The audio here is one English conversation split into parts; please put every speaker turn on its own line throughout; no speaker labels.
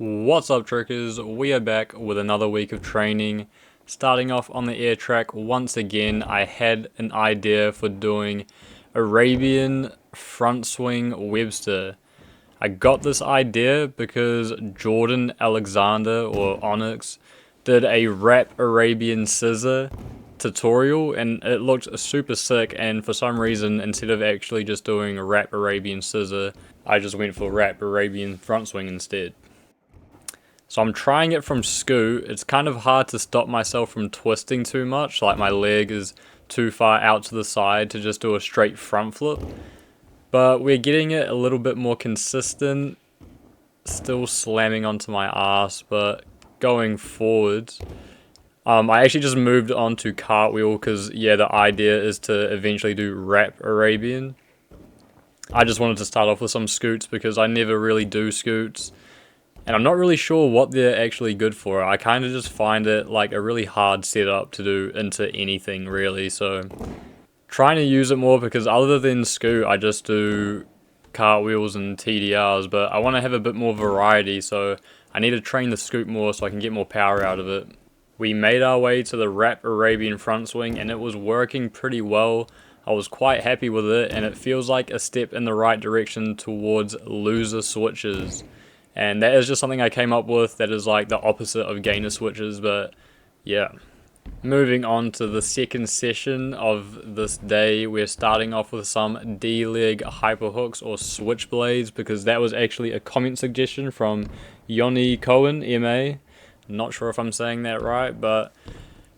What's up, trickers? We are back with another week of training. Starting off on the air track once again, I had an idea for doing Arabian front swing Webster. I got this idea because Jordan Alexander, or Onyx, did a wrap Arabian scissor tutorial and it looked super sick, and for some reason instead of actually just doing a wrap Arabian scissor, I just went for wrap Arabian front swing instead. So I'm trying it from scoot. It's kind of hard to stop myself from twisting too much, like my leg is too far out to the side to just do a straight front flip. But we're getting it a little bit more consistent, still slamming onto my ass, but going forwards. I actually just moved on to cartwheel because, yeah, the idea is to eventually do wrap Arabian. I just wanted to start off with some scoots because I never really do scoots. And I'm not really sure what they're actually good for. I kind of just find it like a really hard setup to do into anything really. So trying to use it more because other than scoot, I just do cartwheels and TDRs. But I want to have a bit more variety. So I need to train the scoot more so I can get more power out of it. We made our way to the wrap Arabian front swing and it was working pretty well. I was quite happy with it and it feels like a step in the right direction towards loser switches. And that is just something I came up with that is like the opposite of gainer switches, but yeah. Moving on to the second session of this day, we're starting off with some D-leg hyperhooks or switchblades because that was actually a comment suggestion from Yoni Cohen, MA. Not sure if I'm saying that right, but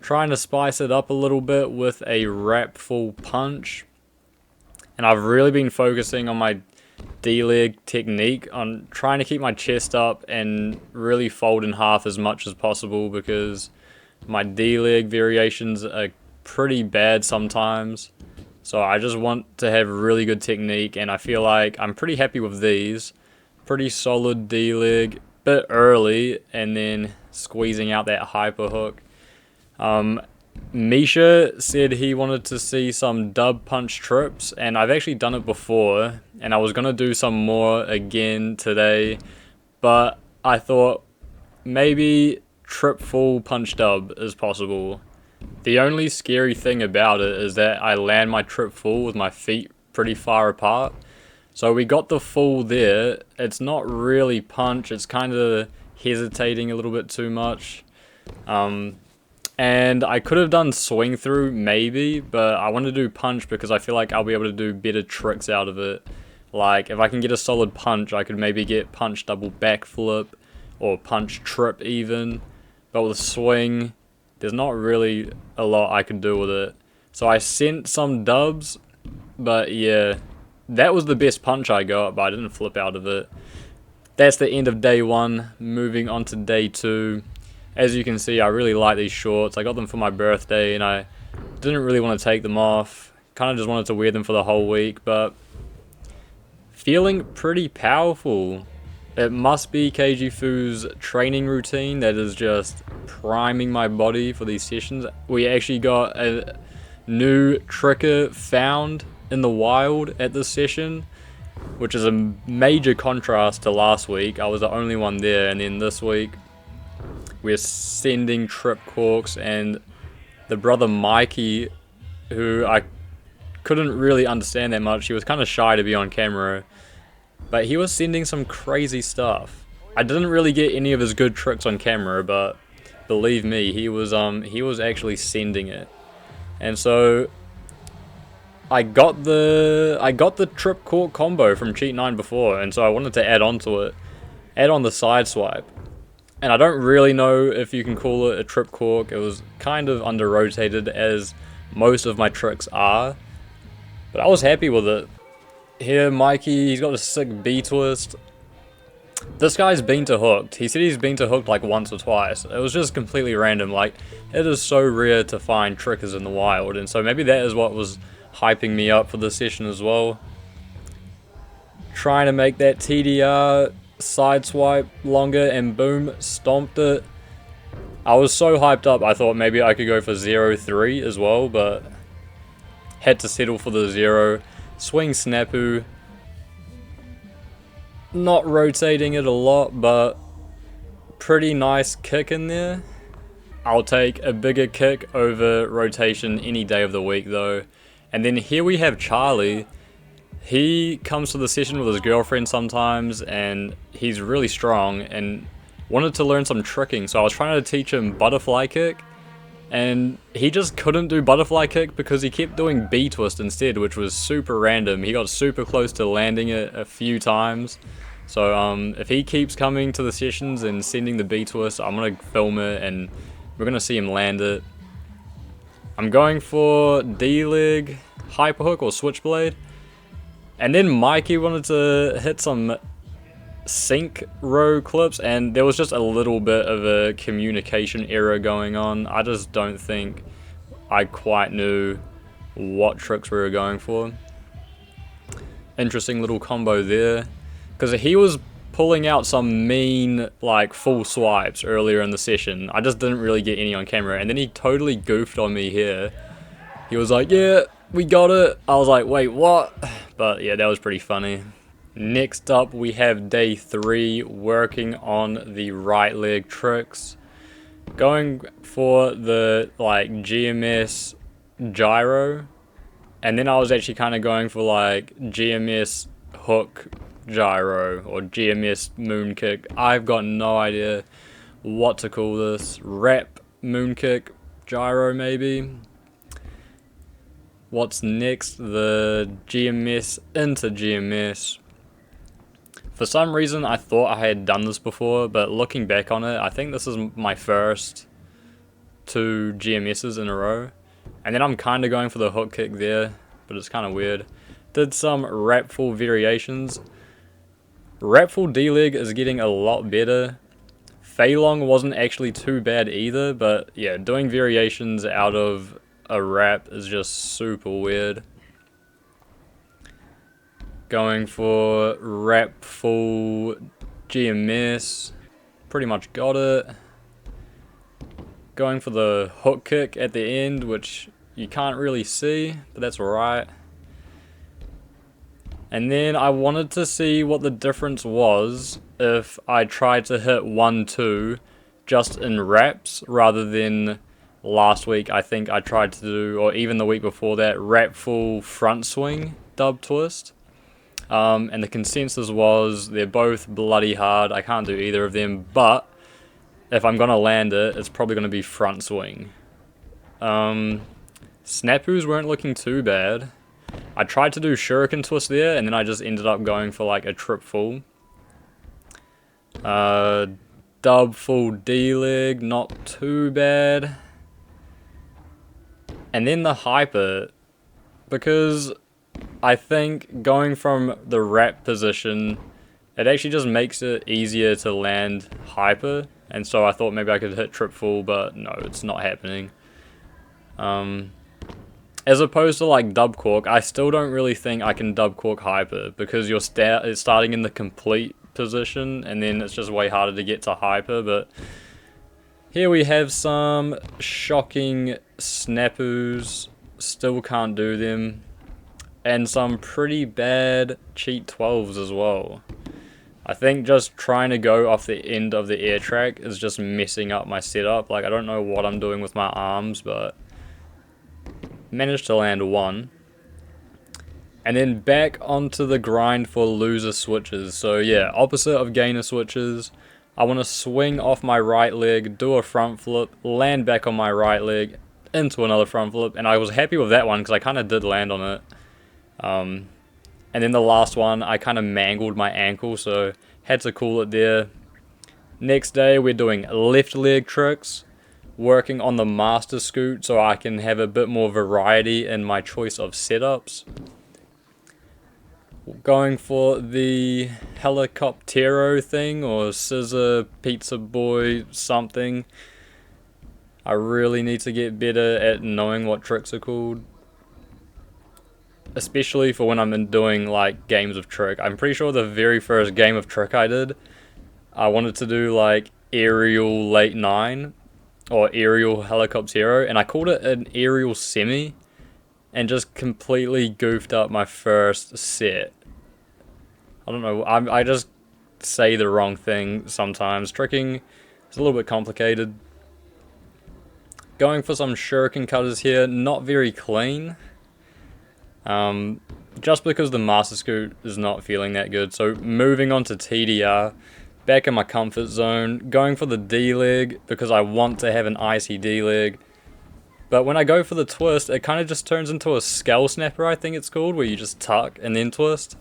trying to spice it up a little bit with a wrap full punch. And I've really been focusing on my D-leg technique on trying to keep my chest up and really fold in half as much as possible because my D-leg variations are pretty bad sometimes. So I just want to have really good technique and I feel like I'm pretty happy with these. Pretty solid D-leg, bit early and then squeezing out that hyper hook. Misha said he wanted to see some dub punch trips, and I've actually done it before, and I was going to do some more again today, but I thought maybe trip full punch dub is possible. The only scary thing about it is that I land my trip full with my feet pretty far apart. So we got the full there. It's not really punch, it's kind of hesitating a little bit too much. And I could have done swing through maybe, but I want to do punch because I feel like I'll be able to do better tricks out of it. Like if I can get a solid punch, I could maybe get punch double backflip or punch trip even. But with swing, there's not really a lot I can do with it. So I sent some dubs, but yeah, that was the best punch I got, but I didn't flip out of it. That's the end of day one. Moving on to day two. As you can see, I really like these shorts. I got them for my birthday and I didn't really want to take them off. Kind of just wanted to wear them for the whole week, but feeling pretty powerful. It must be KG Fu's training routine that is just priming my body for these sessions. We actually got a new tricker found in the wild at this session, which is a major contrast to last week. I was the only one there, and then this week we're sending trip corks, and the brother Mikey, who I couldn't really understand that much, he was kind of shy to be on camera, but he was sending some crazy stuff. I didn't really get any of his good tricks on camera, but believe me, he was actually sending it. And so I got the trip cork combo from Cheat 9 before, and so I wanted to add on to it, add on the side swipe. And I don't really know if you can call it a trip cork. It was kind of under-rotated as most of my tricks are. But I was happy with it. Here, Mikey, he's got a sick B-twist. This guy's been to hooked. He said he's been to hooked like once or twice. It was just completely random. Like, it is so rare to find trickers in the wild. And so maybe that is what was hyping me up for this session as well. Trying to make that TDR side swipe longer and boom, stomped it. I was so hyped up I thought maybe I could go for 0-3 as well, but had to settle for the 0. Swing snapu, not rotating it a lot, but pretty nice kick in there. I'll take a bigger kick over rotation any day of the week though. And then here we have Charlie. He comes to the session with his girlfriend sometimes, and he's really strong and wanted to learn some tricking, so I was trying to teach him butterfly kick, and he just couldn't do butterfly kick because he kept doing B twist instead, which was super random. He got super close to landing it a few times. So if he keeps coming to the sessions and sending the B twist, I'm gonna film it and we're gonna see him land it. I'm going for D-leg, hyperhook or switchblade. And then Mikey wanted to hit some sync row clips, and there was just a little bit of a communication error going on. I just don't think I quite knew what tricks we were going for. Interesting little combo there, because he was pulling out some mean like full swipes earlier in the session. I just didn't really get any on camera, and then he totally goofed on me here. He was like, yeah, we got it. I was like, wait, what? But yeah, that was pretty funny. Next up, we have day 3, working on the right leg tricks. Going for the like GMS gyro, and then I was actually kind of going for like GMS hook gyro or GMS moon kick. I've got no idea what to call this. Rep moon kick gyro maybe. What's next? The GMS into GMS. For some reason I thought I had done this before, but looking back on it, I think this is my first 2 GMS's in a row. And then I'm kind of going for the hook kick there, but it's kind of weird. Did some wrapful variations. Wrapful D-leg is getting a lot better. Feilong wasn't actually too bad either, but yeah, doing variations out of a wrap is just super weird. Going for wrap full GMS, pretty much got it. Going for the hook kick at the end, which you can't really see, but that's alright. And then I wanted to see what the difference was if I tried to hit 1-2 just in wraps rather than last week I think I tried to do, or even the week before that, wrap full front swing dub twist. And the consensus was they're both bloody hard. I can't do either of them, but if I'm gonna land it, it's probably gonna be front swing. Snapus weren't looking too bad. I tried to do shuriken twist there, and then I just ended up going for like a trip full. Dub full D-leg, not too bad. And then the hyper, because I think going from the wrap position, it actually just makes it easier to land hyper, and so I thought maybe I could hit trip full, but no, it's not happening. As opposed to like dub cork, I still don't really think I can dub cork hyper, because you're starting in the complete position, and then it's just way harder to get to hyper. But here we have some shocking snapus, still can't do them. And some pretty bad cheat 12s as well. I think just trying to go off the end of the air track is just messing up my setup. Like, I don't know what I'm doing with my arms, but managed to land 1. And then back onto the grind for loser switches. So yeah, opposite of gainer switches. I want to swing off my right leg, do a front flip, land back on my right leg, into another front flip. And I was happy with that one because I kind of did land on it. And then the last one, I kind of mangled my ankle, so had to cool it there. Next day, we're doing left leg tricks, working on the master scoot so I can have a bit more variety in my choice of setups. Going for the helicoptero thing, or scissor, pizza boy, something. I really need to get better at knowing what tricks are called. Especially for when I'm doing like games of trick. I'm pretty sure the very first game of trick I did, I wanted to do like aerial late 9 or aerial helicoptero, and I called it an aerial semi and just completely goofed up my first set. I don't know, I just say the wrong thing sometimes. Tricking is a little bit complicated. Going for some shuriken cutters here, not very clean. Just because the Master Scoot is not feeling that good. So moving on to TDR, back in my comfort zone, going for the D-leg because I want to have an icy D-leg. But when I go for the twist, it kind of just turns into a skull snapper, I think it's called, where you just tuck and then twist.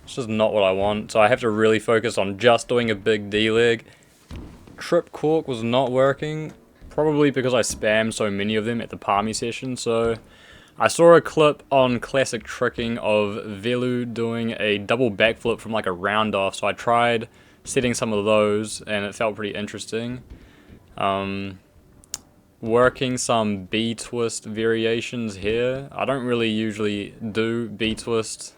It's just not what I want, so I have to really focus on just doing a big D-leg. Trip Cork was not working, probably because I spammed so many of them at the Palmy session, so I saw a clip on Classic Tricking of Velu doing a double backflip from like a round off, so I tried setting some of those, and it felt pretty interesting. Working some B-twist variations here. I don't really usually do B-twist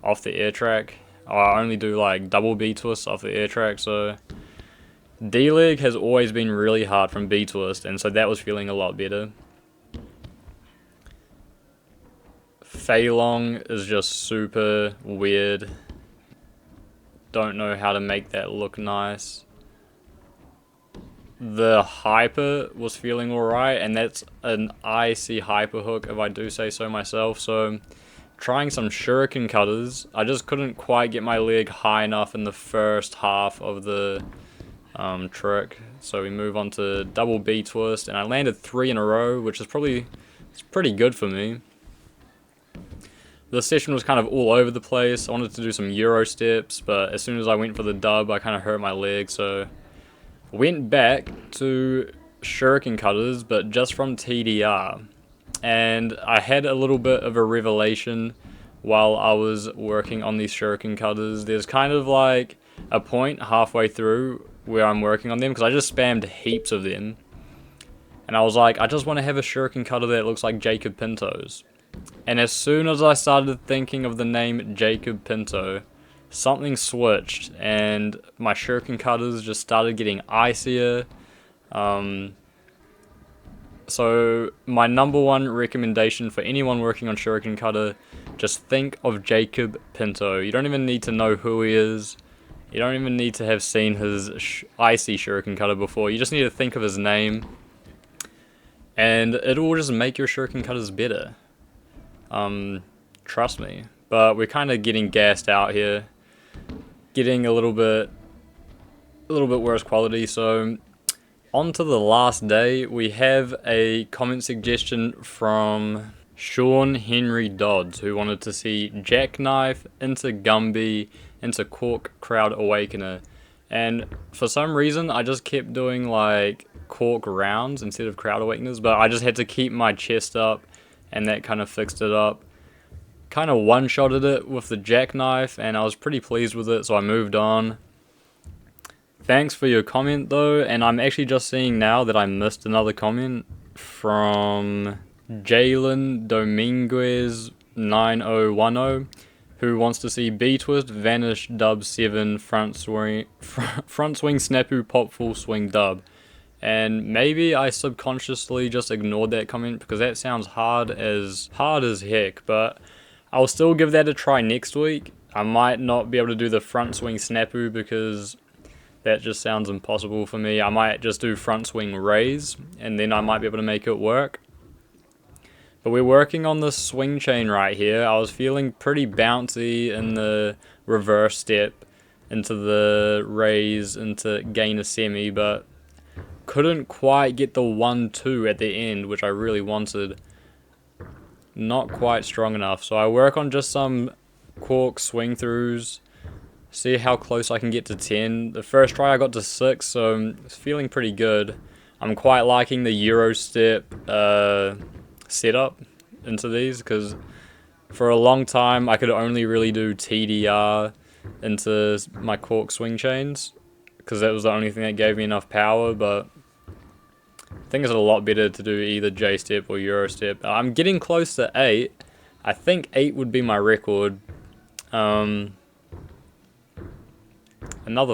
off the air track. I only do like double B-twist off the air track, so D-leg has always been really hard from B-twist, and so that was feeling a lot better. Fei Long is just super weird. Don't know how to make that look nice. The hyper was feeling alright, and that's an icy hyper hook if I do say so myself, so trying some shuriken cutters. I just couldn't quite get my leg high enough in the first half of the trick, so we move on to double B twist, and I landed 3 in a row, which is it's pretty good for me. The session was kind of all over the place. I wanted to do some Euro steps, but as soon as I went for the dub, I kind of hurt my leg, so went back to shuriken cutters, but just from TDR. And I had a little bit of a revelation while I was working on these shuriken cutters. There's kind of like a point halfway through where I'm working on them, because I just spammed heaps of them. And I was like, I just want to have a shuriken cutter that looks like Jacob Pinto's. And as soon as I started thinking of the name Jacob Pinto, something switched, and my shuriken cutters just started getting icier. So my number one recommendation for anyone working on shuriken cutter, just think of Jacob Pinto. You don't even need to know who he is. You don't even need to have seen his icy shuriken cutter before. You just need to think of his name, and it will just make your shuriken cutters better. Trust me. But we're kind of getting gassed out here, getting a little bit worse quality. So on to the last day, we have a comment suggestion from Sean Henry Dodds, who wanted to see Jackknife into Gumby into Cork Crowd Awakener. And for some reason, I just kept doing like Cork rounds instead of Crowd Awakeners, but I just had to keep my chest up, and that kind of fixed it up. Kind of one-shotted it with the jackknife, and I was pretty pleased with it, so I moved on. Thanks for your comment though, and I'm actually just seeing now that I missed another comment from Jalen Dominguez 9010, who wants to see B-twist, vanish, dub 7, front swing, snapu, pop, full swing, dub. And maybe I subconsciously just ignored that comment because that sounds hard as heck, but I'll still give that a try next week. I might not be able to do the front swing snapu because that just sounds impossible for me. I might just do front swing raise, and then I might be able to make it work. But we're working on the swing chain right here. I was feeling pretty bouncy in the reverse step into the raise into gain a semi, but couldn't quite get the 1-2 at the end, which I really wanted. Not quite strong enough, so I work on just some cork swing throughs, see how close I can get to 10. The first try I got to 6, so it's feeling pretty good. I'm quite liking the Euro step setup into these, because for a long time I could only really do TDR into my cork swing chains, because that was the only thing that gave me enough power, but I think it's a lot better to do either J-step or Euro step. I'm getting close to 8. I think 8 would be my record. Another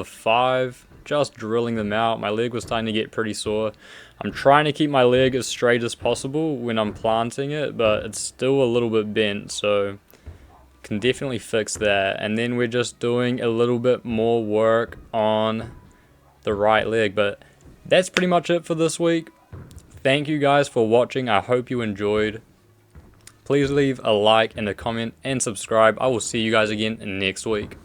5. Just drilling them out. My leg was starting to get pretty sore. I'm trying to keep my leg as straight as possible when I'm planting it, but it's still a little bit bent, so can definitely fix that. And then we're just doing a little bit more work on the right leg. But that's pretty much it for this week. Thank you guys for watching. I hope you enjoyed. Please leave a like and a comment and subscribe. I will see you guys again next week.